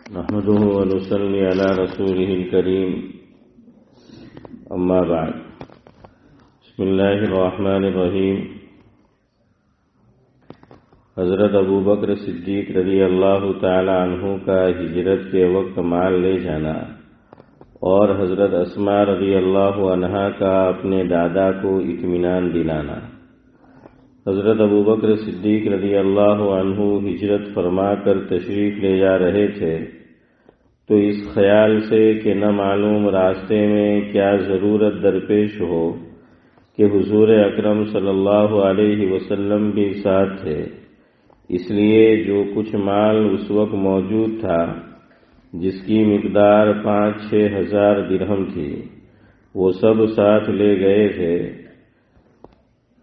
نحمده ونصلي على رسوله الكريم اما بعد بسم اللہ الرحمن الرحیم۔ حضرت ابو بکر صدیق رضی اللہ تعالی عنہ کا ہجرت کے وقت مال لے جانا اور حضرت اسماء رضی اللہ عنہا کا اپنے دادا کو اطمینان دلانا۔ حضرت ابو بکر صدیق رضی اللہ عنہ ہجرت فرما کر تشریف لے جا رہے تھے تو اس خیال سے کہ نہ معلوم راستے میں کیا ضرورت درپیش ہو کہ حضور اکرم صلی اللہ علیہ وسلم بھی ساتھ تھے، اس لیے جو کچھ مال اس وقت موجود تھا جس کی مقدار 5-6 ہزار درہم تھی وہ سب ساتھ لے گئے تھے۔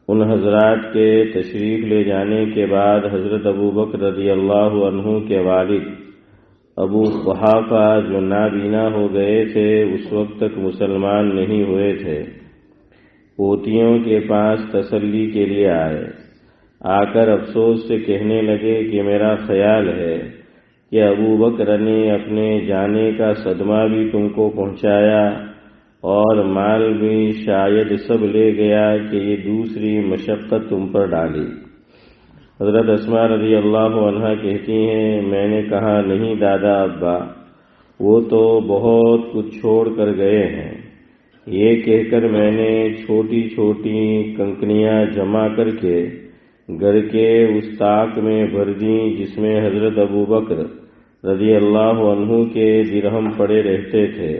ان حضرات کے تشریف لے جانے کے بعد حضرت ابو بکر رضی اللہ عنہ کے والد ابو قحافہ جو نابینا ہو گئے تھے اس وقت تک مسلمان نہیں ہوئے تھے، پوتیوں کے پاس تسلی کے لیے آئے، آ کر افسوس سے کہنے لگے کہ میرا خیال ہے کہ ابو بکر نے اپنے جانے کا صدمہ بھی تم کو پہنچایا اور مال بھی شاید سب لے گیا کہ یہ دوسری مشقت تم پر ڈالی۔ حضرت اسماء رضی اللہ عنہا کہتی ہیں میں نے کہا نہیں دادا ابا، وہ تو بہت کچھ چھوڑ کر گئے ہیں، یہ کہہ کر میں نے چھوٹی چھوٹی کنکریاں جمع کر کے گھر کے اس طاق میں بھر دیں جس میں حضرت ابو بکر رضی اللہ عنہ کے درہم پڑے رہتے تھے،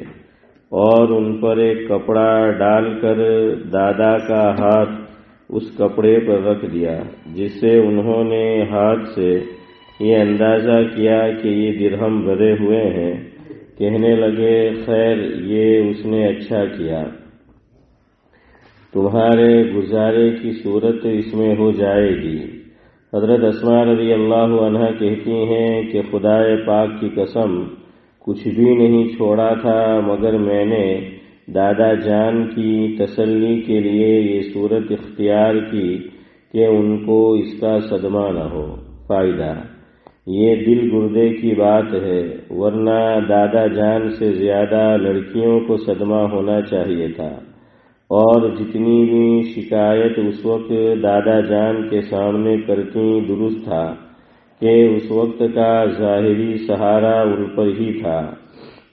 اور ان پر ایک کپڑا ڈال کر دادا کا ہاتھ اس کپڑے پر رکھ دیا، جس سے انہوں نے ہاتھ سے یہ اندازہ کیا کہ یہ درہم بھرے ہوئے ہیں۔ کہنے لگے خیر یہ اس نے اچھا کیا، تمہارے گزارے کی صورت اس میں ہو جائے گی۔ حضرت اسماء رضی اللہ عنہا کہتی ہیں کہ خدائے پاک کی قسم کچھ بھی نہیں چھوڑا تھا مگر میں نے دادا جان کی تسلی کے لیے یہ صورت اختیار کی کہ ان کو اس کا صدمہ نہ ہو۔ فائدہ، یہ دل گردے کی بات ہے، ورنہ دادا جان سے زیادہ لڑکیوں کو صدمہ ہونا چاہیے تھا، اور جتنی بھی شکایت اس وقت دادا جان کے سامنے کرتی درست تھا کہ اس وقت کا ظاہری سہارا ان پر ہی تھا،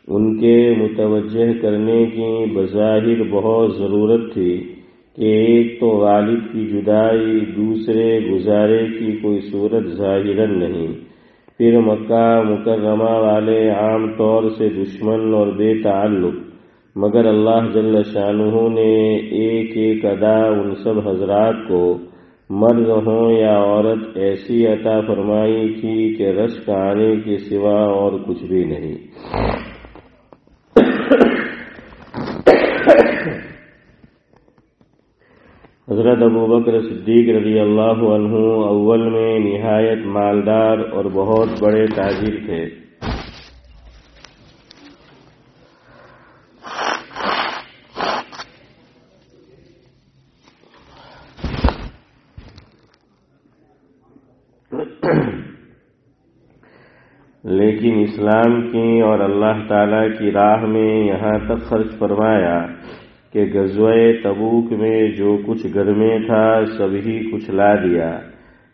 ان کے متوجہ کرنے کی بظاہر بہت ضرورت تھی کہ ایک تو والد کی جدائی، دوسرے گزارے کی کوئی صورت ظاہراً نہیں، پھر مکہ مکرمہ والے عام طور سے دشمن اور بے تعلق، مگر اللہ جل شانہ نے ایک ایک ادا ان سب حضرات کو مرد ہوں یا عورت ایسی عطا فرمائی تھی کہ رشک آنے کے سوا اور کچھ بھی نہیں۔ حضرت ابو بکر صدیق رضی اللہ عنہ اول میں نہایت مالدار اور بہت بڑے تاجر تھے۔ لیکن اسلام کی اور اللہ تعالی کی راہ میں یہاں تک خرچ فرمایا کہ غزوہ تبوک میں جو کچھ گھر میں تھا سب ہی کچھ لا دیا،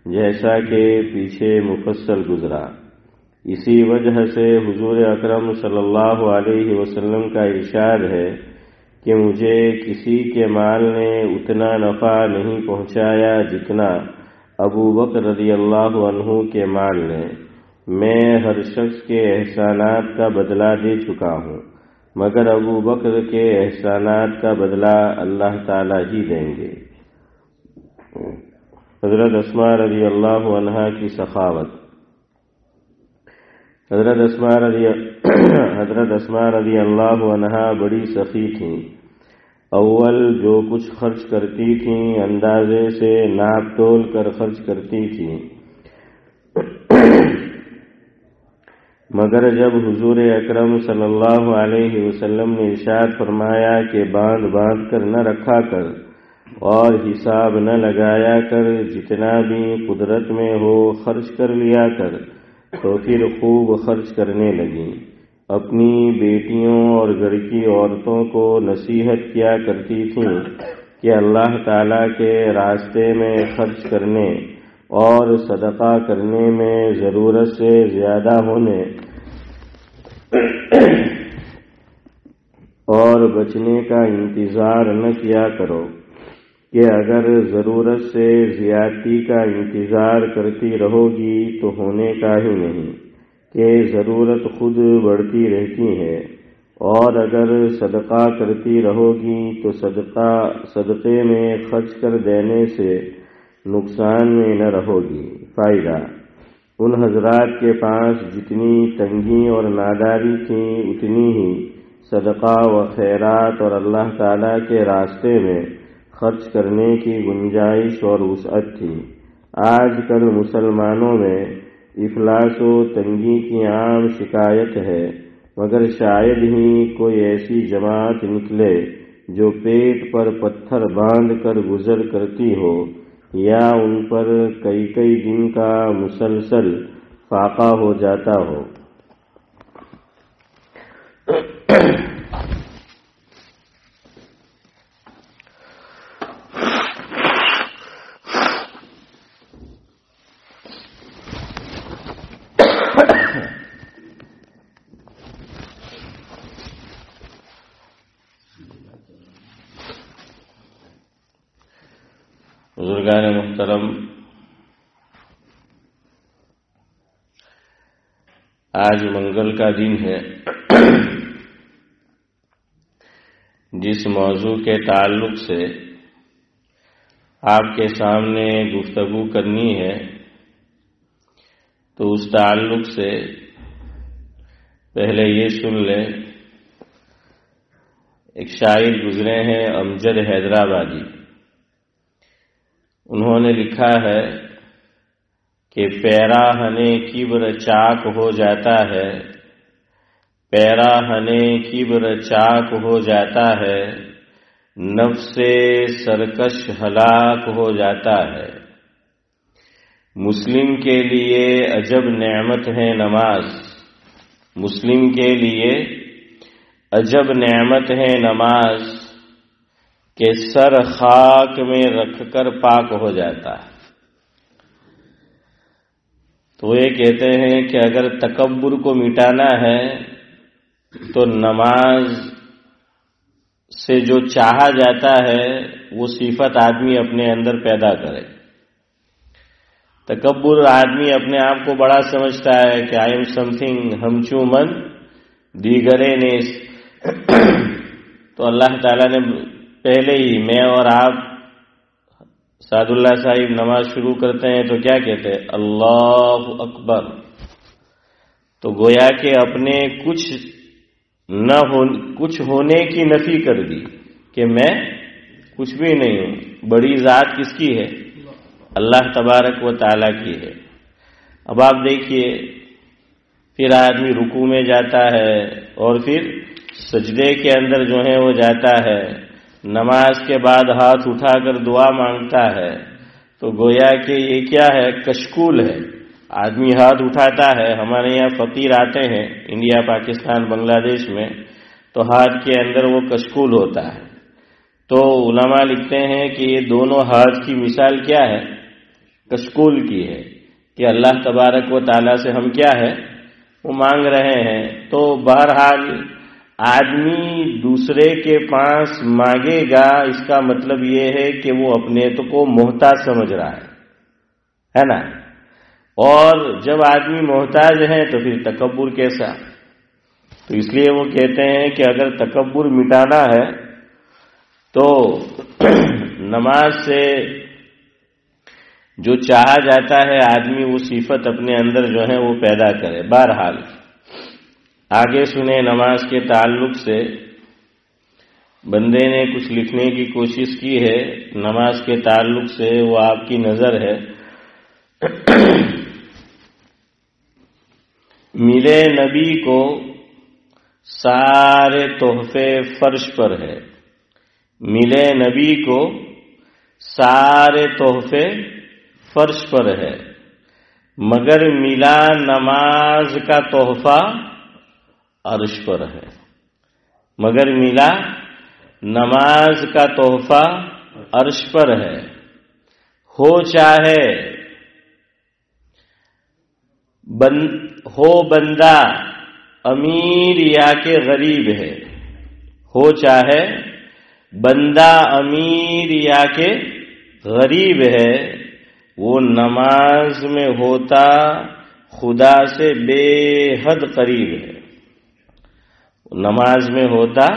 جیسا کہ پیچھے مفصل گزرا۔ اسی وجہ سے حضور اکرم صلی اللہ علیہ وسلم کا ارشاد ہے کہ مجھے کسی کے مال نے اتنا نفع نہیں پہنچایا جتنا ابو بکر رضی اللہ عنہ کے مال نے۔ میں ہر شخص کے احسانات کا بدلہ دے چکا ہوں، مگر ابو بکر کے احسانات کا بدلہ اللہ تعالی ہی دیں گے۔ حضرت اسماء رضی اللہ عنہا کی سخاوت۔ حضرت اسماء رضی اللہ عنہا بڑی سخی تھیں۔ اول جو کچھ خرچ کرتی تھیں اندازے سے ناپ تول کر خرچ کرتی تھیں، مگر جب حضور اکرم صلی اللہ علیہ وسلم نے ارشاد فرمایا کہ باندھ باندھ کر نہ رکھا کر اور حساب نہ لگایا کر، جتنا بھی قدرت میں ہو خرچ کر لیا کر، تو پھر خوب خرچ کرنے لگیں۔ اپنی بیٹیوں اور گھر کی عورتوں کو نصیحت کیا کرتی تھیں کہ اللہ تعالیٰ کے راستے میں خرچ کرنے اور صدقہ کرنے میں ضرورت سے زیادہ ہونے اور بچنے کا انتظار نہ کیا کرو کہ اگر ضرورت سے زیادتی کا انتظار کرتی رہو گی تو ہونے کا ہی نہیں کہ ضرورت خود بڑھتی رہتی ہے، اور اگر صدقہ کرتی رہو گی تو صدقے میں خرچ کر دینے سے نقصان میں نہ رہو گی۔ فائدہ: ان حضرات کے پاس جتنی تنگی اور ناداری تھی اتنی ہی صدقہ و خیرات اور اللہ تعالیٰ کے راستے میں خرچ کرنے کی گنجائش اور وسعت تھی۔ آج کل مسلمانوں میں افلاس و تنگی کی عام شکایت ہے، مگر شاید ہی کوئی ایسی جماعت نکلے جو پیٹ پر پتھر باندھ کر گزر کرتی ہو یا ان پر کئی دن کا مسلسل فاقہ ہو جاتا ہو۔ بزرگان محترم، آج منگل کا دن ہے۔ جس موضوع کے تعلق سے آپ کے سامنے گفتگو کرنی ہے تو اس تعلق سے پہلے یہ سن لیں، ایک شاعر گزرے ہیں امجد حیدرآبادی، انہوں نے لکھا ہے کہ پیراہنے کبر چاک ہو جاتا ہے، پیراہنے کبر چاک ہو جاتا ہے، نفس سرکش ہلاک ہو جاتا ہے۔ مسلم کے لیے عجب نعمت ہے نماز، مسلم کے لیے عجب نعمت ہے نماز، کہ سر خاک میں رکھ کر پاک ہو جاتا ہے۔ تو یہ کہتے ہیں کہ اگر تکبر کو مٹانا ہے تو نماز سے جو چاہا جاتا ہے وہ صفت آدمی اپنے اندر پیدا کرے۔ تکبر آدمی اپنے آپ کو بڑا سمجھتا ہے کہ آئی ایم سم تھنگ ہمچو من دیگرے نے، تو اللہ تعالیٰ نے پہلے ہی میں اور آپ سعد اللہ صاحب نماز شروع کرتے ہیں تو کیا کہتے ہیں؟ اللہ اکبر۔ تو گویا کہ اپنے کچھ ہونے کی نفی کر دی کہ میں کچھ بھی نہیں ہوں۔ بڑی ذات کس کی ہے؟ اللہ تبارک و تعالیٰ کی ہے۔ اب آپ دیکھیے، پھر آدمی رکوع میں جاتا ہے اور پھر سجدے کے اندر جو ہے وہ جاتا ہے، نماز کے بعد ہاتھ اٹھا کر دعا مانگتا ہے، تو گویا کہ یہ کیا ہے؟ کشکول ہے۔ آدمی ہاتھ اٹھاتا ہے، ہمارے یہاں فقیر آتے ہیں انڈیا، پاکستان، بنگلہ دیش میں، تو ہاتھ کے اندر وہ کشکول ہوتا ہے۔ تو علماء لکھتے ہیں کہ یہ دونوں ہاتھ کی مثال کیا ہے؟ کشکول کی ہے، کہ اللہ تبارک و تعالیٰ سے ہم کیا ہے؟ وہ مانگ رہے ہیں۔ تو بہرحال آدمی دوسرے کے پاس مانگے گا، اس کا مطلب یہ ہے کہ وہ اپنے تو کو محتاج سمجھ رہا ہے نا؟ اور جب آدمی محتاج ہے تو پھر تکبر کیسا؟ تو اس لیے وہ کہتے ہیں کہ اگر تکبر مٹانا ہے تو نماز سے جو چاہا جاتا ہے آدمی وہ صفت اپنے اندر جو ہے وہ پیدا کرے۔ بہرحال آگے سنیں، نماز کے تعلق سے بندے نے کچھ لکھنے کی کوشش کی ہے، نماز کے تعلق سے وہ آپ کی نظر ہے۔ ملے نبی کو سارے تحفے فرش پر ہے، ملے نبی کو سارے تحفے فرش پر ہے، مگر ملا نماز کا تحفہ عرش پر ہے، مگر ملا نماز کا تحفہ عرش پر ہے، ہو چاہے ہو بندہ امیر یا کہ غریب ہے، ہو چاہے بندہ امیر یا کہ غریب ہے، وہ نماز میں ہوتا خدا سے بے حد قریب ہے، نماز میں ہوتا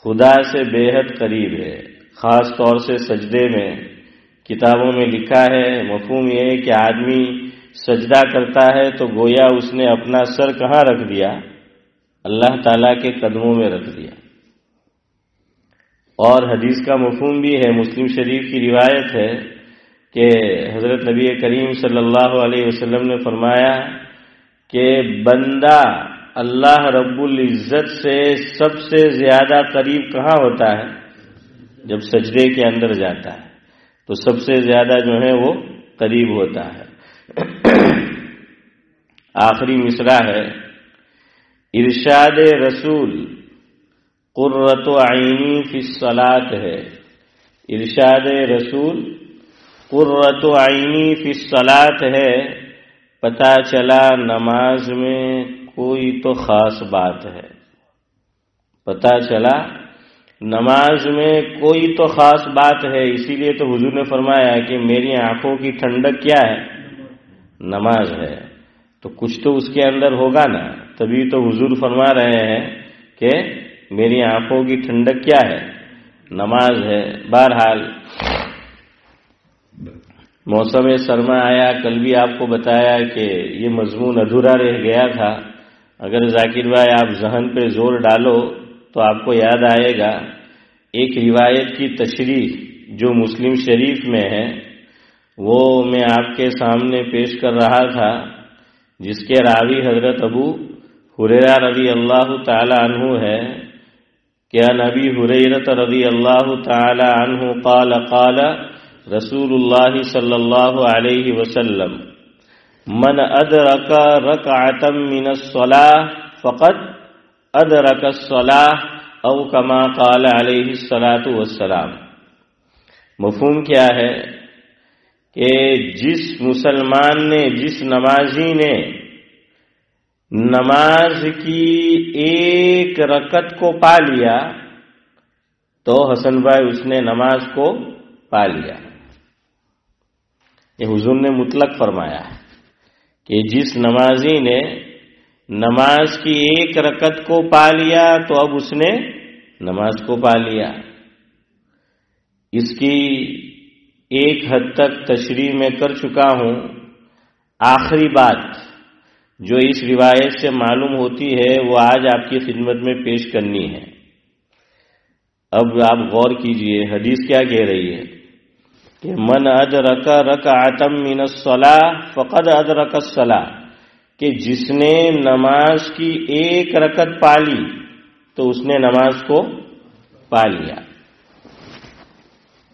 خدا سے بے حد قریب ہے۔ خاص طور سے سجدے میں کتابوں میں لکھا ہے، مفہوم یہ ہے کہ آدمی سجدہ کرتا ہے تو گویا اس نے اپنا سر کہاں رکھ دیا؟ اللہ تعالیٰ کے قدموں میں رکھ دیا۔ اور حدیث کا مفہوم بھی ہے، مسلم شریف کی روایت ہے کہ حضرت نبی کریم صلی اللہ علیہ وسلم نے فرمایا کہ بندہ اللہ رب العزت سے سب سے زیادہ قریب کہاں ہوتا ہے؟ جب سجدے کے اندر جاتا ہے تو سب سے زیادہ جو ہے وہ قریب ہوتا ہے۔ آخری مصرع ہے، ارشاد رسول قرۃ عینی فی الصلاۃ ہے، ارشاد رسول قرۃ عینی فی الصلاۃ ہے، پتہ چلا نماز میں کوئی تو خاص بات ہے، پتہ چلا نماز میں کوئی تو خاص بات ہے۔ اسی لیے تو حضور نے فرمایا کہ میری آنکھوں کی ٹھنڈک کیا ہے؟ نماز ہے۔ تو کچھ تو اس کے اندر ہوگا نا، تبھی تو حضور فرما رہے ہیں کہ میری آنکھوں کی ٹھنڈک کیا ہے؟ نماز ہے۔ بہرحال موسم سرما آیا، کل بھی آپ کو بتایا کہ یہ مضمون ادھورا رہ گیا تھا۔ اگر ذاکر بھائی آپ ذہن پہ زور ڈالو تو آپ کو یاد آئے گا ایک روایت کی تشریح جو مسلم شریف میں ہے، وہ میں آپ کے سامنے پیش کر رہا تھا، جس کے راوی حضرت ابو ہریرہ رضی اللہ تعالی عنہ ہے کہ عن ابی ہریرہ رضی اللہ تعالی عنہ قال قال رسول اللہ صلی اللہ علیہ وسلم من ادرک رکعۃ من الصلاۃ فقد ادرک الصلاۃ او کما قال علیہ الصلاۃ والسلام۔ مفہوم کیا ہے کہ جس مسلمان نے، جس نمازی نے نماز کی ایک رکعت کو پا لیا تو حسن بھائی اس نے نماز کو پا لیا۔ یہ حضور نے مطلق فرمایا ہے کہ جس نمازی نے نماز کی ایک رکعت کو پا لیا تو اب اس نے نماز کو پا لیا۔ اس کی ایک حد تک تشریح میں کر چکا ہوں۔ آخری بات جو اس روایت سے معلوم ہوتی ہے وہ آج آپ کی خدمت میں پیش کرنی ہے۔ اب آپ غور کیجئے، حدیث کیا کہہ رہی ہے کہ من ادرک رکعۃ من الصلاۃ فقد ادرک الصلاۃ، کہ جس نے نماز کی ایک رکعت پا لی تو اس نے نماز کو پا لیا۔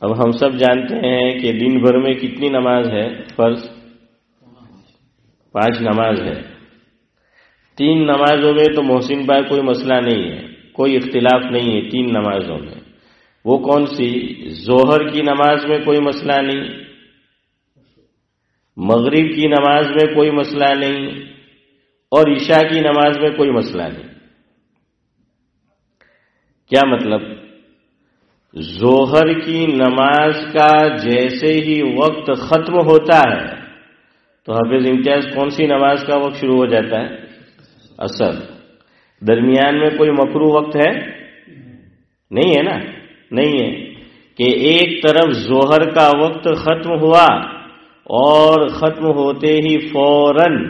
اب ہم سب جانتے ہیں کہ دن بھر میں کتنی نماز ہے؟ فرض 5 نماز ہے۔ 3 نمازوں میں تو محسن بھائی کوئی مسئلہ نہیں ہے، کوئی اختلاف نہیں ہے 3 نمازوں میں۔ وہ کون سی؟ ظہر کی نماز میں کوئی مسئلہ نہیں، مغرب کی نماز میں کوئی مسئلہ نہیں، اور عشاء کی نماز میں کوئی مسئلہ نہیں۔ کیا مطلب؟ ظہر کی نماز کا جیسے ہی وقت ختم ہوتا ہے تو حافظ امتیاز کون سی نماز کا وقت شروع ہو جاتا ہے؟ عصر۔ درمیان میں کوئی مکروہ وقت ہے؟ نہیں ہے نا، نہیں ہے کہ ایک طرف ظہر کا وقت ختم ہوا اور ختم ہوتے ہی فوراً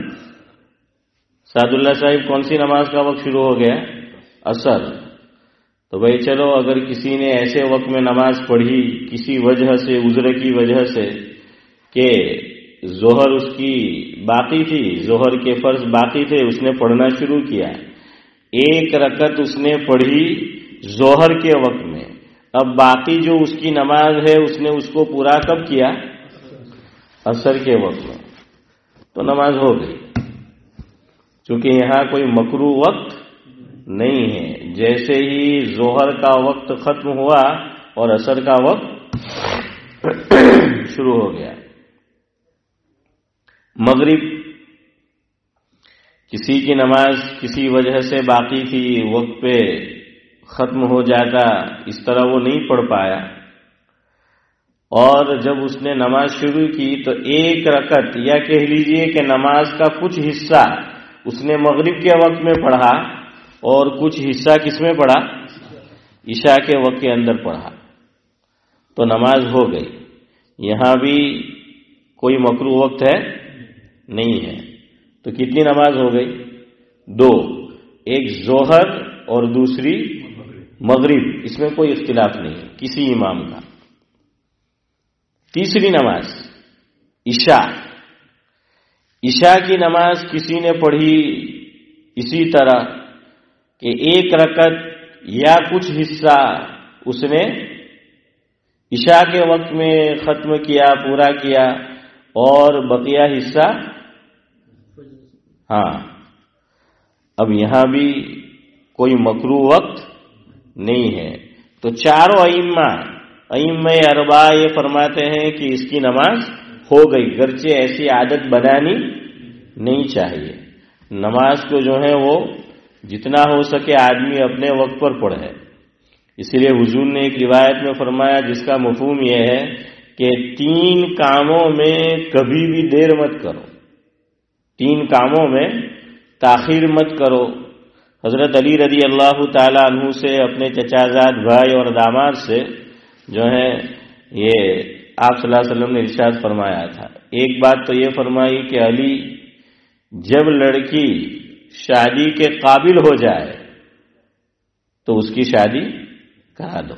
سعد اللہ صاحب کون سی نماز کا وقت شروع ہو گیا؟ عصر۔ تو بھائی چلو، اگر کسی نے ایسے وقت میں نماز پڑھی کسی وجہ سے، عذر کی وجہ سے، کہ ظہر اس کی باقی تھی، ظہر کے فرض باقی تھے، اس نے پڑھنا شروع کیا، ایک رکعت اس نے پڑھی ظہر کے وقت میں، اب باقی جو اس کی نماز ہے اس نے اس کو پورا کب کیا؟ عصر کے وقت میں۔ تو نماز ہو گئی، چونکہ یہاں کوئی مکروہ وقت نہیں ہے۔ جیسے ہی ظہر کا وقت ختم ہوا اور عصر کا وقت شروع ہو گیا۔ مغرب کسی کی نماز کسی وجہ سے باقی تھی، وقت پہ ختم ہو جاتا، اس طرح وہ نہیں پڑھ پایا، اور جب اس نے نماز شروع کی تو ایک رکعت یا کہہ لیجئے کہ نماز کا کچھ حصہ اس نے مغرب کے وقت میں پڑھا اور کچھ حصہ کس میں پڑھا؟ عشاء کے وقت کے اندر پڑھا، تو نماز ہو گئی۔ یہاں بھی کوئی مکروہ وقت ہے نہیں ہے، تو کتنی نماز ہو گئی؟ دو، ایک ظہر اور دوسری مغرب، اس میں کوئی اختلاف نہیں ہے کسی امام کا۔ تیسری نماز عشاء، عشاء کی نماز کسی نے پڑھی اسی طرح کہ ایک رکعت یا کچھ حصہ اس نے عشاء کے وقت میں ختم کیا، پورا کیا، اور بقیہ حصہ اب یہاں بھی کوئی مکروہ وقت نہیں ہے۔ تو چاروں ائمہ اربعہ یہ فرماتے ہیں کہ اس کی نماز ہو گئی، گرچہ ایسی عادت بنانی نہیں چاہیے۔ نماز کو جو ہے وہ جتنا ہو سکے آدمی اپنے وقت پر پڑھے۔ اس لیے حضور نے ایک روایت میں فرمایا جس کا مفہوم یہ ہے کہ 3 کاموں میں کبھی بھی دیر مت کرو، 3 کاموں میں تاخیر مت کرو۔ حضرت علی رضی اللہ تعالی عنہ سے اپنے چچا زاد بھائی اور داماد سے جو ہے یہ آپ صلی اللہ علیہ وسلم نے ارشاد فرمایا تھا۔ ایک بات تو یہ فرمائی کہ علی، جب لڑکی شادی کے قابل ہو جائے تو اس کی شادی کرا دو۔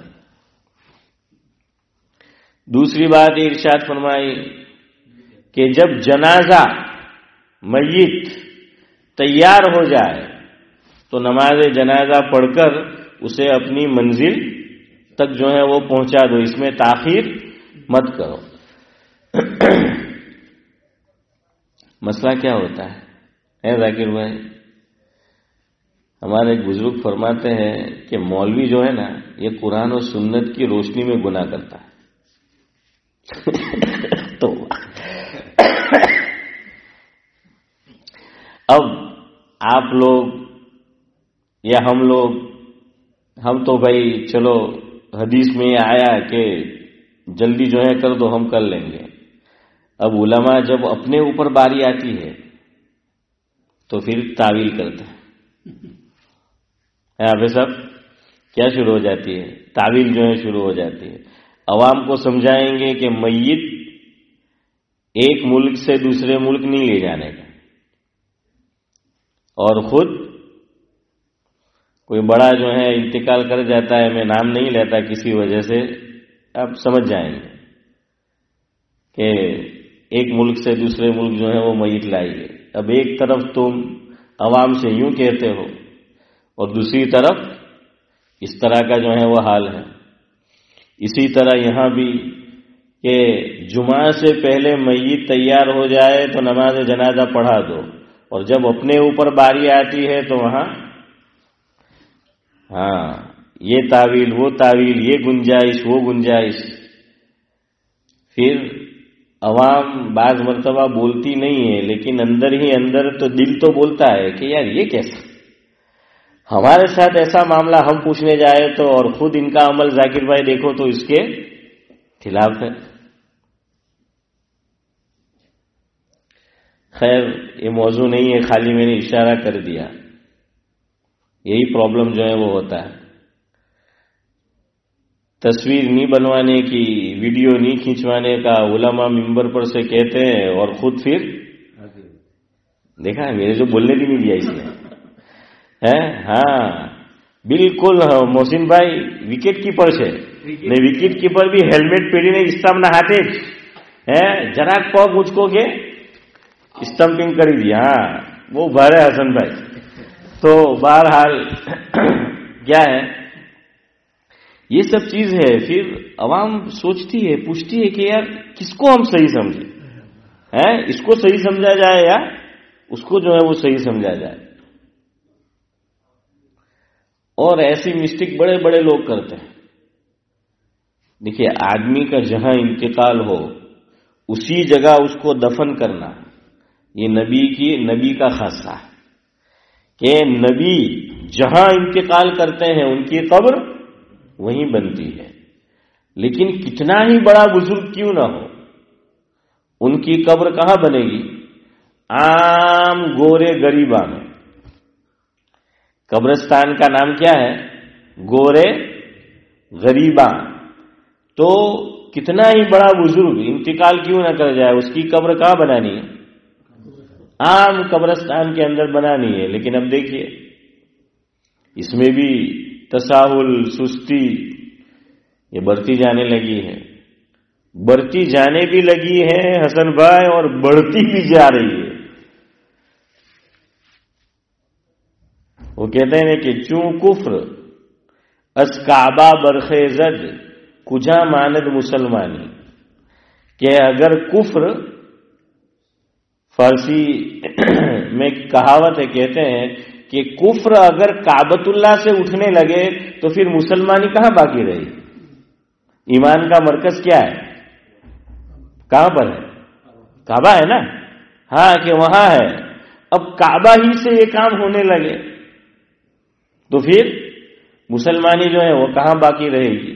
دوسری بات یہ ارشاد فرمائی کہ جب جنازہ میت تیار ہو جائے تو نماز جنازہ پڑھ کر اسے اپنی منزل تک جو ہے وہ پہنچا دو، اس میں تاخیر مت کرو۔ مسئلہ کیا ہوتا ہے ذاکر بھائی؟ ہمارے ایک بزرگ فرماتے ہیں کہ مولوی جو ہے نا یہ قرآن و سنت کی روشنی میں گناہ کرتا ہے۔ تو اب آپ لوگ یا ہم تو بھائی چلو حدیث میں یہ آیا کہ جلدی جو ہے کر دو، ہم کر لیں گے۔ اب علماء جب اپنے اوپر باری آتی ہے تو پھر تعویل کرتے ہیں۔ حافظ صاحب کیا شروع ہو جاتی ہے؟ تعویل جو ہے شروع ہو جاتی ہے۔ عوام کو سمجھائیں گے کہ میت ایک ملک سے دوسرے ملک نہیں لے جانے کا، اور خود کوئی بڑا جو ہے انتقال کر جاتا ہے، میں نام نہیں لیتا کسی وجہ سے، آپ سمجھ جائیں گے کہ ایک ملک سے دوسرے ملک جو ہے وہ میت لائیے۔ اب ایک طرف تم عوام سے یوں کہتے ہو اور دوسری طرف اس طرح کا جو ہے وہ حال ہے۔ اسی طرح یہاں بھی کہ جمعہ سے پہلے میت تیار ہو جائے تو نماز جنازہ پڑھا دو، اور جب اپنے اوپر باری آتی ہے تو وہاں یہ تعویل وہ تعویل، یہ گنجائش وہ گنجائش۔ پھر عوام بعض مرتبہ بولتی نہیں ہے لیکن اندر ہی اندر تو دل تو بولتا ہے کہ یار یہ کیسا، ہمارے ساتھ ایسا معاملہ ہم پوچھنے جائے تو، اور خود ان کا عمل ذاکر بھائی دیکھو تو اس کے خلاف ہے۔ خیر یہ موضوع نہیں ہے، خالی میں نے اشارہ کر دیا۔ یہی پرابلم جو ہے وہ ہوتا ہے، تصویر نہیں بنوانے کی، ویڈیو نہیں کھینچوانے کا علماء ممبر پر سے کہتے ہیں، اور خود پھر دیکھا ہے میرے جو بولنے بھی نہیں دیا اس نے بالکل محسن بھائی وکٹ کیپر سے نے وکٹ کیپر بھی ہیلمٹ پہری نے اسٹمپ نہ ہاتھے جراک پگ مجھ کو کے اسٹمپنگ کری دی۔ وہ بھارے حسن بھائی۔ تو بہرحال کیا ہے یہ سب چیز ہے، پھر عوام سوچتی ہے، پوچھتی ہے کہ یار کس کو ہم صحیح سمجھیں، ہے اس کو صحیح سمجھا جائے یا اس کو جو ہے وہ صحیح سمجھا جائے. اور ایسی مسٹیک بڑے بڑے لوگ کرتے ہیں. دیکھیے آدمی کا جہاں انتقال ہو اسی جگہ اس کو دفن کرنا یہ نبی کا خاصہ ہے کہ نبی جہاں انتقال کرتے ہیں ان کی قبر وہیں بنتی ہے. لیکن کتنا ہی بڑا بزرگ کیوں نہ ہو ان کی قبر کہاں بنے گی؟ عام گورے غریباں میں. قبرستان کا نام کیا ہے؟ گورے غریباں. تو کتنا ہی بڑا بزرگ انتقال کیوں نہ کر جائے اس کی قبر کہاں بنانی ہے؟ عام قبرستان کے اندر بنانی ہے. لیکن اب دیکھیے اس میں بھی تساہل سستی یہ بڑھتی جانے لگی ہے. بڑھتی جانے بھی لگی ہے حسن بھائی اور بڑھتی بھی جا رہی ہے. وہ کہتے ہیں کہ چون کفر از کعبہ برخیزد کجا ماند مسلمانی، کہ اگر کفر فارسی میں کہاوت ہے کہتے ہیں کہ کفر اگر کعبۃ اللہ سے اٹھنے لگے تو پھر مسلمانی کہاں باقی رہی؟ ایمان کا مرکز کیا ہے؟ کہاں پر ہے؟ کعبہ ہے نا. ہاں کہ وہاں ہے. اب کعبہ ہی سے یہ کام ہونے لگے تو پھر مسلمانی جو ہے وہ کہاں باقی رہے گی؟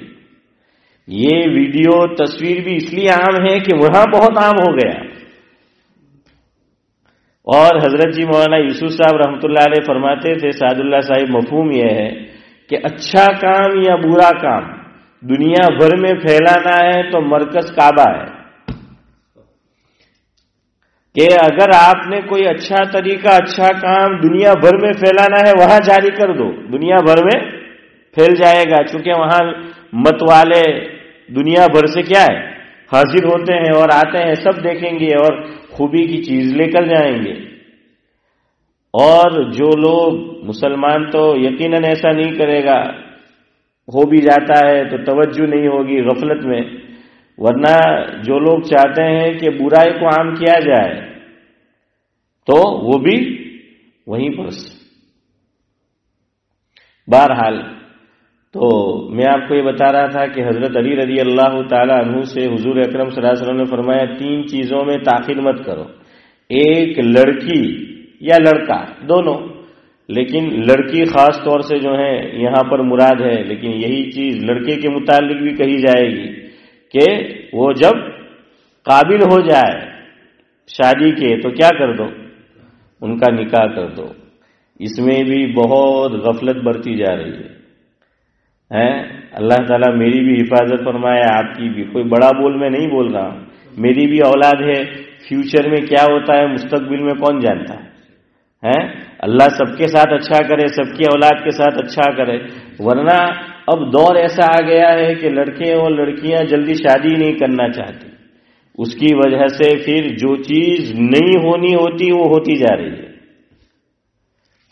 یہ ویڈیو تصویر بھی اس لیے عام ہے کہ وہاں بہت عام ہو گیا. اور حضرت جی مولانا یوسف صاحب رحمۃ اللہ علیہ فرماتے تھے سعد اللہ صاحب مفہوم یہ ہے کہ اچھا کام یا برا کام دنیا بھر میں پھیلانا ہے تو مرکز کعبہ ہے. کہ اگر آپ نے کوئی اچھا طریقہ اچھا کام دنیا بھر میں پھیلانا ہے وہاں جاری کر دو دنیا بھر میں پھیل جائے گا. چونکہ وہاں مت والے دنیا بھر سے کیا ہے حاضر ہوتے ہیں اور آتے ہیں، سب دیکھیں گے اور خوبی کی چیز لے کر جائیں گے. اور جو لوگ مسلمان تو یقیناً ایسا نہیں کرے گا، ہو بھی جاتا ہے تو توجہ نہیں ہوگی غفلت میں. ورنہ جو لوگ چاہتے ہیں کہ برائی کو عام کیا جائے تو وہ بھی وہیں پر سے. بہرحال تو میں آپ کو یہ بتا رہا تھا کہ حضرت علی رضی اللہ تعالی عنہ سے حضور اکرم صلی اللہ علیہ وسلم نے فرمایا 3 چیزوں میں تاخیر مت کرو. ایک لڑکی یا لڑکا دونوں، لیکن لڑکی خاص طور سے جو ہے یہاں پر مراد ہے، لیکن یہی چیز لڑکے کے متعلق بھی کہی جائے گی کہ وہ جب قابل ہو جائے شادی کے تو کیا کر دو؟ ان کا نکاح کر دو. اس میں بھی بہت غفلت برتی جا رہی ہے. اللہ تعالیٰ میری بھی حفاظت فرمائے، آپ کی بھی. کوئی بڑا بول میں نہیں بول رہا ہوں، میری بھی اولاد ہے، فیوچر میں کیا ہوتا ہے مستقبل میں کون جانتا ہے. اللہ سب کے ساتھ اچھا کرے، سب کی اولاد کے ساتھ اچھا کرے. ورنہ اب دور ایسا آ گیا ہے کہ لڑکے اور لڑکیاں جلدی شادی نہیں کرنا چاہتی. اس کی وجہ سے پھر جو چیز نہیں ہونی ہوتی وہ ہوتی جا رہی ہے.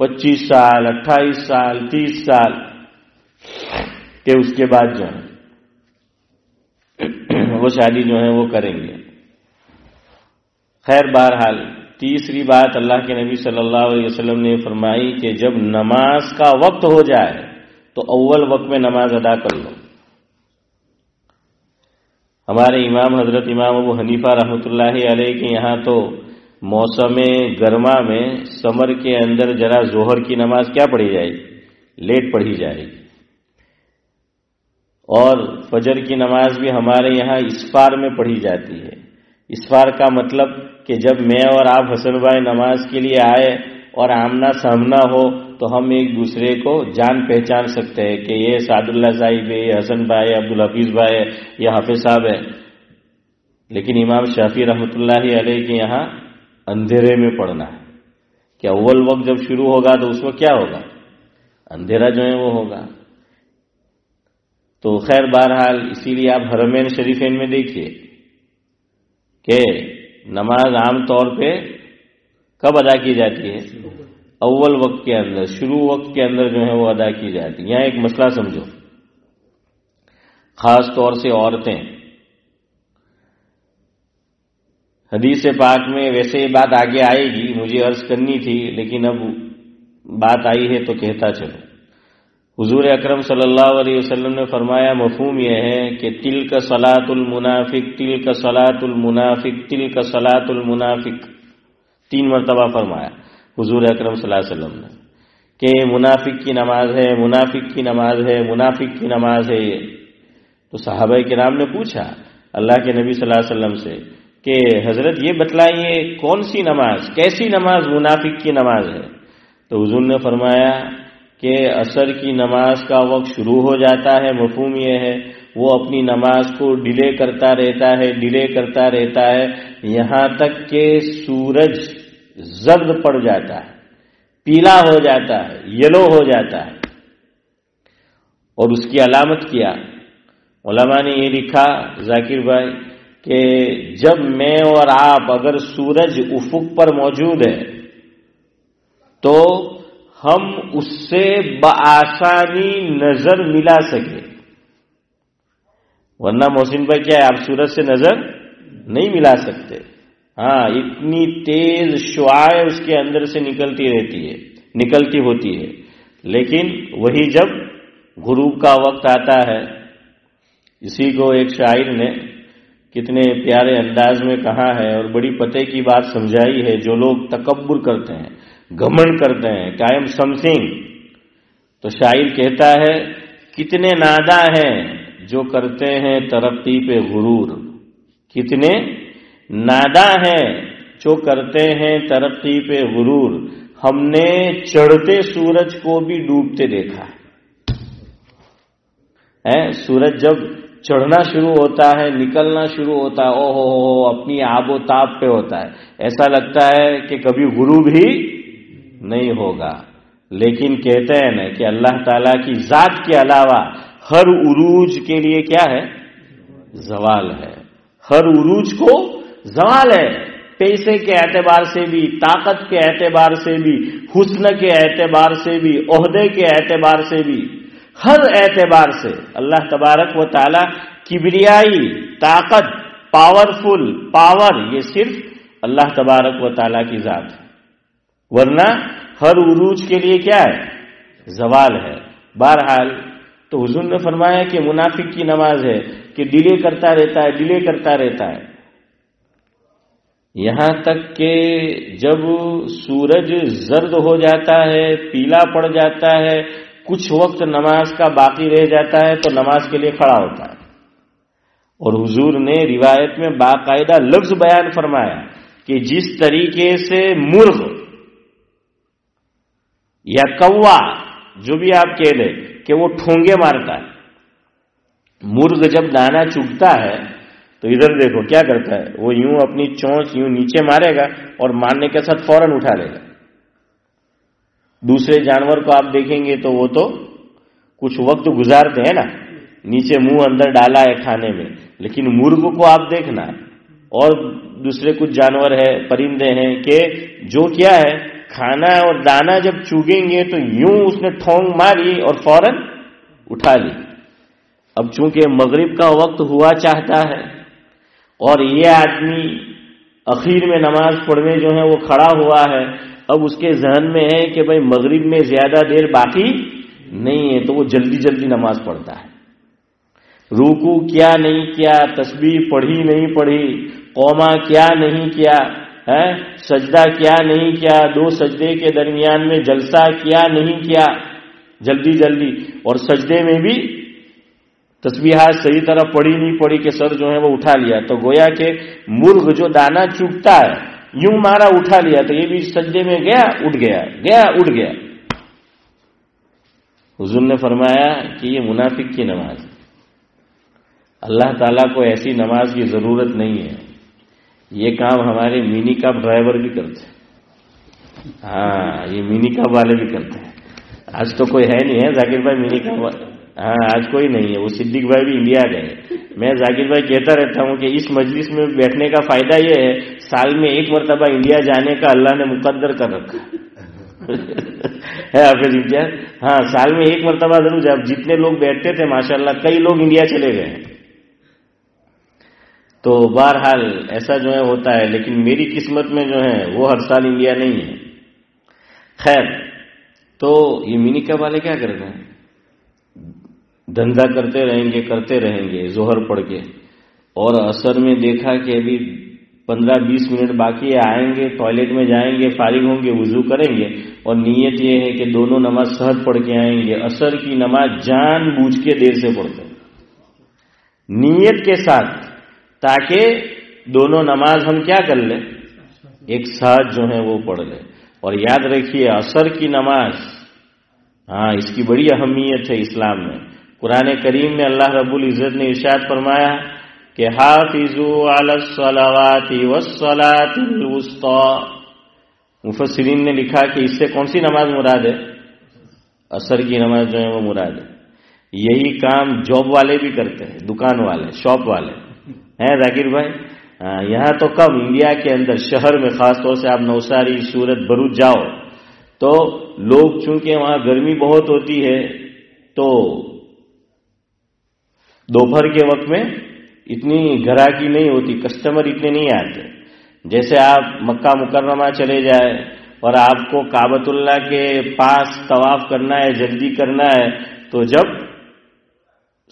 25 سال 28 سال 30 سال کہ اس کے بعد جو ہے وہ شادی جو ہے وہ کریں گے. خیر بہرحال تیسری بات اللہ کے نبی صلی اللہ علیہ وسلم نے فرمائی کہ جب نماز کا وقت ہو جائے تو اول وقت میں نماز ادا کر لو. ہمارے امام حضرت امام ابو حنیفہ رحمۃ اللہ علیہ کے یہاں تو موسم گرما میں سمر کے اندر ذرا ظہر کی نماز کیا پڑھی جائے گی؟ لیٹ پڑھی جائے گی. اور فجر کی نماز بھی ہمارے یہاں اسفار میں پڑھی جاتی ہے. اسفار کا مطلب کہ جب میں اور آپ حسن بھائی نماز کے لیے آئے اور آمنا سامنا ہو تو ہم ایک دوسرے کو جان پہچان سکتے ہیں کہ یہ سعد اللہ صاحب ہے، یہ حسن بھائی، عبدالحفیظ بھائی ہے، یہ حافظ صاحب ہے. لیکن امام شافعی رحمۃ اللہ علیہ کے یہاں اندھیرے میں پڑھنا ہے کہ اول وقت جب شروع ہوگا تو اس وقت کیا ہوگا؟ اندھیرا جو ہے وہ ہوگا. تو خیر بہرحال اسی لیے آپ حرمین شریفین میں دیکھیے کہ نماز عام طور پہ کب ادا کی جاتی ہے؟ اول وقت کے اندر، شروع وقت کے اندر جو ہے وہ ادا کی جاتی ہے. یہاں ایک مسئلہ سمجھو، خاص طور سے عورتیں حدیث پاک میں ویسے یہ بات آگے آئے گی، مجھے عرض کرنی تھی لیکن اب بات آئی ہے تو کہتا چلوں۔ حضور اکرم صلی اللہ علیہ وسلم نے فرمایا، مفہوم یہ ہے کہ تلک صلاۃ المنافق، تلک صلاۃ المنافق، تلک صلاۃ المنافق، 3 مرتبہ فرمایا حضور اکرم صلی اللہ علیہ وسلم نے کہ منافق کی نماز ہے، منافق کی نماز ہے، منافق کی نماز ہے یہ۔ تو صحابہ کرام نے پوچھا اللہ کے نبی صلی اللہ علیہ وسلم سے کہ حضرت یہ بتلائیے کون سی نماز، کیسی نماز منافق کی نماز ہے؟ تو حضور نے فرمایا کہ عصر کی نماز کا وقت شروع ہو جاتا ہے، مفہوم یہ ہے وہ اپنی نماز کو ڈیلے کرتا رہتا ہے، ڈیلے کرتا رہتا ہے یہاں تک کہ سورج زرد پڑ جاتا ہے، پیلا ہو جاتا ہے، یلو ہو جاتا ہے۔ اور اس کی علامت کیا؟ علماء نے یہ لکھا ذاکر بھائی کہ جب میں اور آپ اگر سورج افق پر موجود ہے تو ہم اس سے بآسانی نظر ملا سکے، ورنہ محسن بھائی کیا ہے آپ سورج سے نظر نہیں ملا سکتے۔ ہاں، اتنی تیز شعاع اس کے اندر سے نکلتی ہوتی ہے، لیکن وہی جب غروب کا وقت آتا ہے، اسی کو ایک شاعر نے کتنے پیارے انداز میں کہا ہے اور بڑی پتے کی بات سمجھائی ہے۔ جو لوگ تکبر کرتے ہیں، گھمنڈ کرتے ہیں کہ آئی ایم سم تھنگ، تو شاعر کہتا ہے کتنے ناداں ہیں جو کرتے ہیں ترقی پہ غرور، کتنے ناداں ہیں جو کرتے ہیں ترقی پہ غرور، ہم نے چڑھتے سورج کو بھی ڈوبتے دیکھا ہے۔ سورج جب چڑھنا شروع ہوتا ہے، نکلنا شروع ہوتا ہے، او ہو اپنی آب و تاب پہ ہوتا ہے، ایسا لگتا ہے کہ کبھی غروب ہی نہیں ہوگا۔ لیکن کہتے ہیں نا کہ اللہ تعالیٰ کی ذات کے علاوہ ہر عروج کے لیے کیا ہے؟ زوال ہے۔ ہر عروج کو زوال ہے، پیسے کے اعتبار سے بھی، طاقت کے اعتبار سے بھی، حسن کے اعتبار سے بھی، عہدے کے اعتبار سے بھی، ہر اعتبار سے اللہ تبارک و تعالی کبریائی، طاقت، پاورفل، پاور، یہ صرف اللہ تبارک و تعالی کی ذات ہے، ورنہ ہر عروج کے لیے کیا ہے؟ زوال ہے۔ بہرحال تو حضور نے فرمایا کہ منافق کی نماز ہے کہ ڈیلے کرتا رہتا ہے، ڈیلے کرتا رہتا ہے، یہاں تک کہ جب سورج زرد ہو جاتا ہے، پیلا پڑ جاتا ہے، کچھ وقت نماز کا باقی رہ جاتا ہے تو نماز کے لیے کھڑا ہوتا ہے۔ اور حضور نے روایت میں باقاعدہ لفظ بیان فرمایا کہ جس طریقے سے مرغ یا کوا، جو بھی آپ کہہ لیں کہ وہ ٹھونگے مارتا ہے، مرغ جب دانا چگتا ہے تو ادھر دیکھو کیا کرتا ہے، وہ یوں اپنی چونچ یوں نیچے مارے گا اور مارنے کے ساتھ فوراً اٹھا لے گا۔ دوسرے جانور کو آپ دیکھیں گے تو وہ تو کچھ وقت گزارتے ہیں نا، نیچے منہ اندر ڈالا ہے کھانے میں، لیکن مرغ کو آپ دیکھنا اور دوسرے کچھ جانور ہے، پرندے ہیں کہ جو کیا ہے، کھانا اور دانا جب چوگیں گے تو یوں اس نے ٹھونگ ماری اور فوراً اٹھا لی۔ اب چونکہ مغرب کا وقت ہوا چاہتا ہے اور یہ آدمی اخیر میں نماز پڑھنے جو ہے وہ کھڑا ہوا ہے، اب اس کے ذہن میں ہے کہ بھائی مغرب میں زیادہ دیر باقی نہیں ہے، تو وہ جلدی جلدی نماز پڑھتا ہے۔ رکوع کیا نہیں کیا، تسبیح پڑھی نہیں پڑھی، قوما کیا نہیں کیا ہے، سجدہ کیا نہیں کیا، 2 سجدے کے درمیان میں جلسہ کیا نہیں کیا، جلدی جلدی، اور سجدے میں بھی تسبیحات صحیح طرح پڑھی نہیں پڑھی کہ سر جو ہے وہ اٹھا لیا۔ تو گویا کہ مرغ جو دانا چگتا ہے یوں مارا اٹھا لیا، تو یہ بھی سجدے میں گیا اٹھ گیا، گیا اٹھ گیا۔ حضور نے فرمایا کہ یہ منافق کی نماز ہے، اللہ تعالیٰ کو ایسی نماز کی ضرورت نہیں ہے۔ یہ کام ہمارے مینی کپ ڈرائیور بھی کرتے ہیں، ہاں یہ مینی کپ والے بھی کرتے ہیں۔ آج تو کوئی ہے نہیں ہے ذاکر بھائی مینی کپ، ہاں آج کوئی نہیں ہے، وہ صدیق بھائی بھی انڈیا گئے۔ میں ذاکر بھائی کہتا رہتا ہوں کہ اس مجلس میں بیٹھنے کا فائدہ یہ ہے، سال میں 1 مرتبہ انڈیا جانے کا اللہ نے مقدر کر رکھا ہے حافظ امتیاز، ہاں سال میں 1 مرتبہ ضرور جائے۔ جتنے لوگ بیٹھتے تھے ماشاءاللہ کئی لوگ انڈیا چلے گئے۔ تو بہرحال ایسا جو ہے ہوتا ہے، لیکن میری قسمت میں جو ہے وہ ہر سال انڈیا نہیں ہے۔ خیر، تو یہ منی کپ والے کیا کر رہے ہیں؟ دھندا کرتے رہیں گے ظہر پڑھ کے، اور عصر میں دیکھا کہ ابھی 15-20 منٹ باقی ہے، آئیں گے ٹوائلٹ میں جائیں گے، فارغ ہوں گے، وضو کریں گے، اور نیت یہ ہے کہ دونوں نماز سحر پڑھ کے آئیں گے۔ عصر کی نماز جان بوجھ کے دیر سے پڑھتے ہیں نیت کے ساتھ، تاکہ دونوں نماز ہم کیا کر لیں، ایک ساتھ جو ہے وہ پڑھ لیں۔ اور یاد رکھیے عصر کی نماز، اس کی بڑی اہمیت ہے اسلام میں۔ قرآن کریم میں اللہ رب العزت نے ارشاد فرمایا کہ حافظوا علی الصلوات والصلاۃ الوسطی۔ مفسرین نے لکھا کہ اس سے کون سی نماز مراد ہے؟ عصر کی نماز جو ہے وہ مراد ہے۔ یہی کام جاب والے بھی کرتے ہیں، دکان والے، شاپ والے ہیں ذاکر بھائی۔ یہاں تو کم، انڈیا کے اندر شہر میں خاص طور سے آپ نوساری، سورت، بروچ جاؤ تو لوگ چونکہ وہاں گرمی بہت ہوتی ہے تو دوپہر کے وقت میں اتنی گھراکی نہیں ہوتی، کسٹمر اتنے نہیں آتے۔ جیسے آپ مکہ مکرمہ چلے جائے اور آپ کو کعبۃ اللہ کے پاس طواف کرنا ہے، جلدی کرنا ہے، تو جب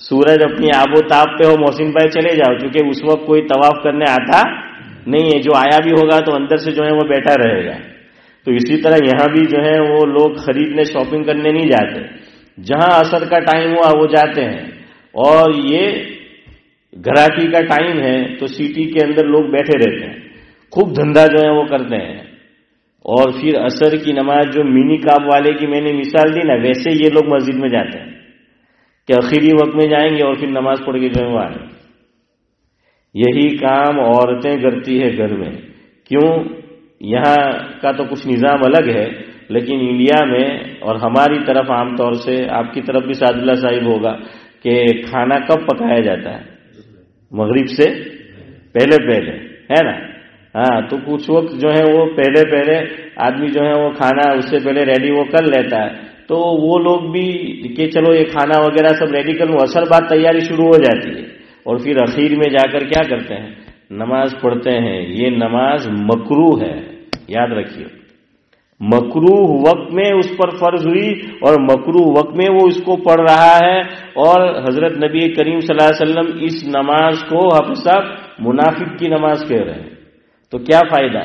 سورج اپنی آب و تاب پہ ہو محسن بھائی چلے جاؤ، کیونکہ اس وقت کوئی طواف کرنے آتا نہیں ہے، جو آیا بھی ہوگا تو اندر سے جو ہے وہ بیٹھا رہے گا۔ تو اسی طرح یہاں بھی جو ہے وہ لوگ خریدنے شاپنگ کرنے نہیں جاتے، جہاں عصر کا ٹائم ہوا وہ جاتے ہیں، اور یہ گھراکی کا ٹائم ہے تو سٹی کے اندر لوگ بیٹھے رہتے ہیں، خوب دھندا جو ہے وہ کرتے ہیں۔ اور پھر عصر کی نماز جو منی کاپ والے کی میں نے مثال دی نا، ویسے یہ لوگ مسجد میں جاتے ہیں کہ آخری وقت میں جائیں گے اور پھر نماز پڑھ کے جو ہے وہ آئیں گے۔ یہی کام عورتیں کرتی ہے گھر میں۔ کیوں؟ یہاں کا تو کچھ نظام الگ ہے، لیکن انڈیا میں اور ہماری طرف عام طور سے، آپ کی طرف بھی سعد اللہ صاحب ہوگا، کہ کھانا کب پکایا جاتا ہے؟ مغرب سے پہلے ہے نا؟ تو کچھ وقت جو ہے وہ پہلے آدمی جو ہے وہ کھانا اس سے پہلے ریڈی وہ کر لیتا ہے، تو وہ لوگ بھی کہ چلو یہ کھانا وغیرہ سب ریڈی کر لوں، اصل بات تیاری شروع ہو جاتی ہے، اور پھر اخیر میں جا کر کیا کرتے ہیں؟ نماز پڑھتے ہیں۔ یہ نماز مکروہ ہے، یاد رکھیے، مکروہ وقت میں اس پر فرض ہوئی اور مکروہ وقت میں وہ اس کو پڑھ رہا ہے، اور حضرت نبی کریم صلی اللہ علیہ وسلم اس نماز کو حافظ صاحب منافق کی نماز کہہ رہے ہیں۔ تو کیا فائدہ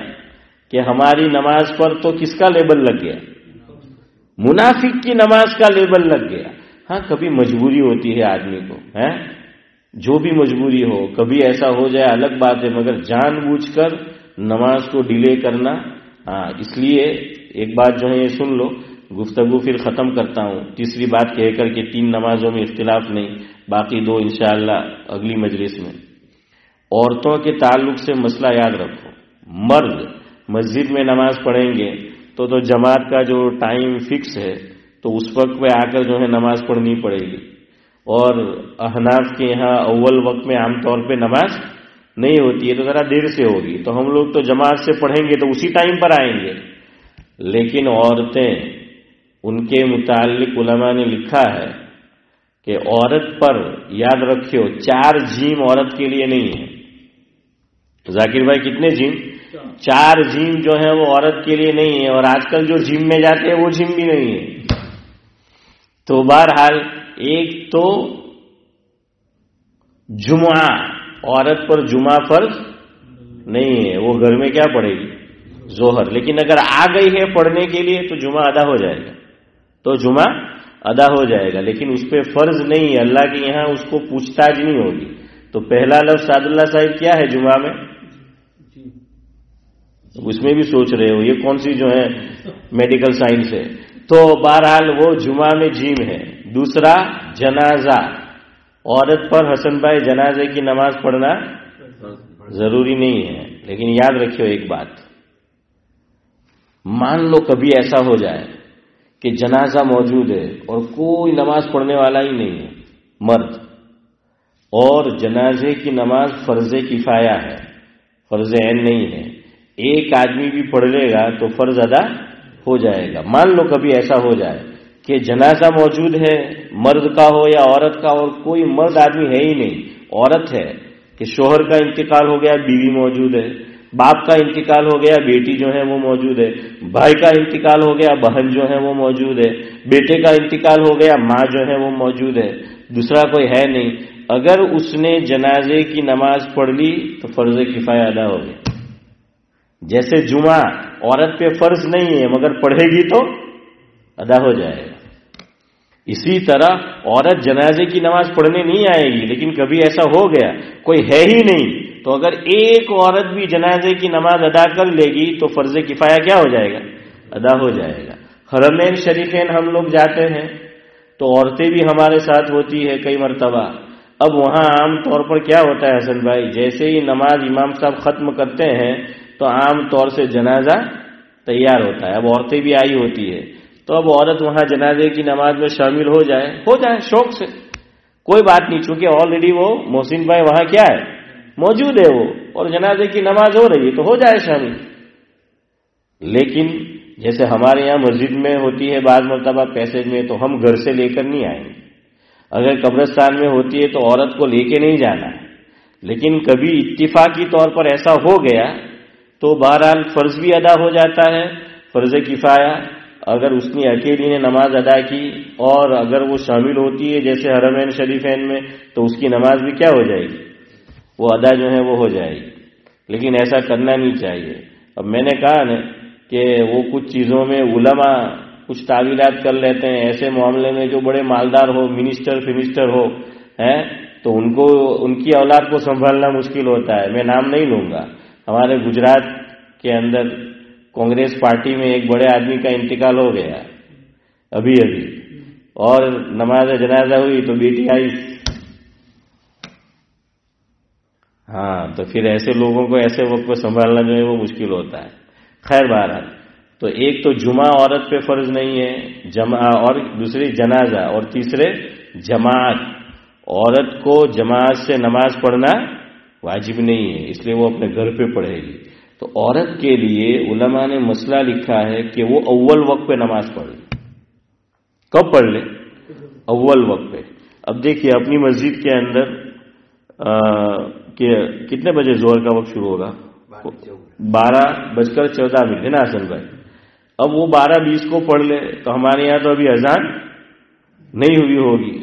کہ ہماری نماز پر تو کس کا لیبل لگ گیا؟ منافق کی نماز کا لیبل لگ گیا۔ کبھی مجبوری ہوتی ہے آدمی کو، جو بھی مجبوری ہو، کبھی ایسا ہو جائے الگ بات ہے، مگر جان بوجھ کر نماز کو ڈیلے کرنا، اس لیے ایک بات جو ہے یہ سن لو، گفتگو پھر ختم کرتا ہوں تیسری بات کہہ کر کے 3 نمازوں میں اختلاف نہیں، باقی 2 انشاءاللہ اگلی مجلس میں۔ عورتوں کے تعلق سے مسئلہ یاد رکھو، مرد مسجد میں نماز پڑھیں گے تو جماعت کا جو ٹائم فکس ہے تو اس وقت پہ آ کر جو ہے نماز پڑھنی پڑے گی، اور احناف کے یہاں اول وقت میں عام طور پہ نماز نہیں ہوتی ہے، تو ذرا دیر سے ہوگی، تو ہم لوگ تو جماعت سے پڑھیں گے تو اسی ٹائم پر آئیں گے۔ لیکن عورتیں، ان کے متعلق علماء نے لکھا ہے کہ عورت پر یاد رکھیو 4 جیم عورت کے لیے نہیں ہے۔ ذاکر بھائی کتنے جیم؟ 4 جیم جو ہے وہ عورت کے لیے نہیں ہے، اور آج کل جو جیم میں جاتے ہیں وہ جیم بھی نہیں ہے۔ تو بہرحال ایک تو جمعہ، عورت پر جمعہ فرض نہیں ہے، وہ گھر میں کیا پڑھے گی؟ ظہر۔ لیکن اگر آ گئی ہے پڑھنے کے لیے تو جمعہ ادا ہو جائے گا، لیکن اس پہ فرض نہیں ہے، اللہ کے یہاں اس کو پوچھتاچھ نہیں ہوگی۔ تو پہلا لفظ سعد اللہ صاحب کیا ہے جمعہ میں؟ اس میں بھی سوچ رہے ہو یہ کون سی جو ہے میڈیکل سائنس ہے؟ تو بہرحال وہ جمعہ میں جیم ہے۔ دوسرا جنازہ، عورت پر حسن بھائی جنازے کی نماز پڑھنا ضروری نہیں ہے، لیکن یاد رکھیو ایک بات، مان لو کبھی ایسا ہو جائے کہ جنازہ موجود ہے اور کوئی نماز پڑھنے والا ہی نہیں ہے مرد، اور جنازے کی نماز فرض کفایہ ہے، فرض عین نہیں ہے، ایک آدمی بھی پڑھ لے گا تو فرض ادا ہو جائے گا۔ مان لو کبھی ایسا ہو جائے کہ جنازہ موجود ہے، مرد کا ہو یا عورت کا، اور کوئی مرد آدمی ہے ہی نہیں، عورت ہے، کہ شوہر کا انتقال ہو گیا بیوی موجود ہے، باپ کا انتقال ہو گیا بیٹی جو ہے وہ موجود ہے، بھائی کا انتقال ہو گیا بہن جو ہے وہ موجود ہے، بیٹے کا انتقال ہو گیا ماں جو ہے وہ موجود ہے، دوسرا کوئی ہے نہیں. اگر اس نے جنازے کی نماز پڑھ لی تو فرض کفایہ ادا ہو گیا. جیسے جمعہ عورت پہ فرض نہیں ہے مگر پڑھے گی تو ادا ہو جائے گا، اسی طرح عورت جنازے کی نماز پڑھنے نہیں آئے گی، لیکن کبھی ایسا ہو گیا کوئی ہے ہی نہیں تو اگر ایک عورت بھی جنازے کی نماز ادا کر لے گی تو فرض کفایہ کیا ہو جائے گا؟ ادا ہو جائے گا. حرمین شریفین ہم لوگ جاتے ہیں تو عورتیں بھی ہمارے ساتھ ہوتی ہے کئی مرتبہ. اب وہاں عام طور پر کیا ہوتا ہے حسن بھائی، جیسے ہی نماز امام صاحب ختم کرتے ہیں تو عام طور سے جنازہ تیار ہوتا ہے. اب عورتیں بھی آئی ہوتی ہے تو اب عورت وہاں جنازے کی نماز میں شامل ہو جائے شوق سے، کوئی بات نہیں، چونکہ آلریڈی وہ محسن بھائی وہاں کیا ہے موجود ہے وہ، اور جنازے کی نماز ہو رہی ہے تو ہو جائے شامل. لیکن جیسے ہمارے یہاں مسجد میں ہوتی ہے بعض مرتبہ پیسج میں، تو ہم گھر سے لے کر نہیں آئیں گے. اگر قبرستان میں ہوتی ہے تو عورت کو لے کے نہیں جانا ہے. لیکن کبھی اتفاقی طور پر ایسا ہو گیا تو بہرحال فرض بھی ادا ہو جاتا ہے، فرض کفایہ اگر اس نے اکیلی نے نماز ادا کی اور اگر وہ شامل ہوتی ہے جیسے حرمین شریفین میں تو اس کی نماز بھی کیا ہو جائے گی، وہ ادا جو ہے وہ ہو جائے گی. لیکن ایسا کرنا نہیں چاہیے. اب میں نے کہا نا کہ وہ کچھ چیزوں میں علماء کچھ تعویلات کر لیتے ہیں، ایسے معاملے میں جو بڑے مالدار ہو، منسٹر ہو ہیں تو ان کی اولاد کو سنبھالنا مشکل ہوتا ہے. میں نام نہیں لوں گا. ہمارے گجرات کے اندر کانگریس پارٹی میں ایک بڑے آدمی کا انتقال ہو گیا ابھی اور نماز جنازہ ہوئی تو بیٹی آئی. ہاں تو پھر ایسے لوگوں کو ایسے وقت پہ سنبھالنا جو ہے وہ مشکل ہوتا ہے. خیر بہرحال تو ایک تو جمعہ عورت پہ فرض نہیں ہے اور دوسری جنازہ، اور تیسرے جماعت. عورت کو جماعت سے نماز پڑھنا واجب نہیں ہے، اس لیے وہ اپنے گھر پہ پڑھے گی. تو عورت کے لیے علماء نے مسئلہ لکھا ہے کہ وہ اول وقت پہ نماز پڑھ لے. کب پڑھ لے؟ اول وقت پہ. اب دیکھیے اپنی مسجد کے اندر کتنے بجے ظہر کا وقت شروع ہوگا؟ 12:14 ہے نا حسن بھائی. اب وہ 12:20 کو پڑھ لے تو ہمارے یہاں تو ابھی اذان نہیں ہوئی ہوگی.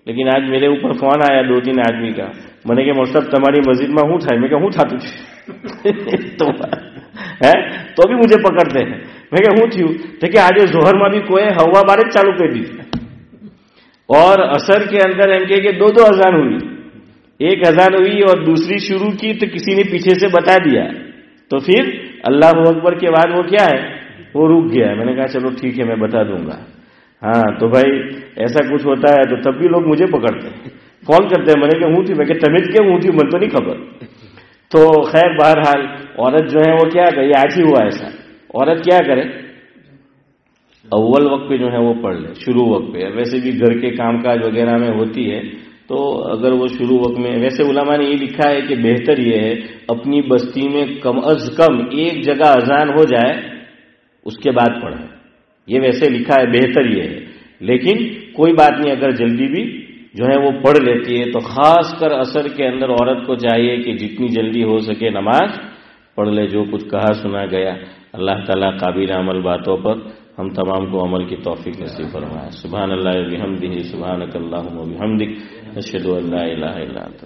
لیکن آج میرے اوپر فون آیا 2-3 آدمی کا، میں نے کہ مطلب تمہاری مسجد میں ہوں تھا، میں کہ ہوں تھا تجھے تو بھی مجھے پکڑتے ہیں. میں کہ ہوں تھی کہ آج ظہر میں بھی کوئی ہوا بارش چالو کر دی اور عصر کے اندر ایم کے 2 اذان ہوئی. ایک اذان ہوئی اور دوسری شروع کی تو کسی نے پیچھے سے بتا دیا تو پھر اللہ اکبر کے بعد وہ کیا ہے وہ رک گیا. میں نے کہا چلو ٹھیک ہے میں بتا دوں گا. ہاں تو بھائی ایسا کچھ ہوتا ہے تو تب بھی لوگ مجھے پکڑتے ہیں، فون کرتے ہیں. میں نے کہ ہوں تھی، میں کہ تمیز کیوں ہوں تھی مجھے تو نہیں خبر. تو خیر بہرحال عورت جو ہے وہ کیا کرے، آج ہی ہوا ایسا، عورت کیا کرے اول وقت پہ جو ہے وہ پڑھ لے، شروع وقت پہ. ویسے بھی گھر کے کام کاج وغیرہ میں ہوتی ہے تو اگر وہ شروع وقت میں، ویسے علماء نے یہ لکھا ہے کہ بہتر یہ ہے اپنی بستی میں کم از کم ایک جگہ اذان ہو جائے اس کے بعد پڑھیں. یہ ویسے لکھا ہے بہتر یہ ہے. لیکن کوئی بات نہیں، اگر جلدی بھی جو ہے وہ پڑھ لیتی ہے تو خاص کر عصر کے اندر عورت کو چاہیے کہ جتنی جلدی ہو سکے نماز پڑھ لے. جو کچھ کہا سنا گیا اللہ تعالیٰ قابل عمل باتوں پر ہم تمام کو عمل کی توفیق نصیب فرمائے. سبحان اللہ و بحمدہ، سبحانک اللہم و بحمدک، اشہد ان لا الہ الا انت.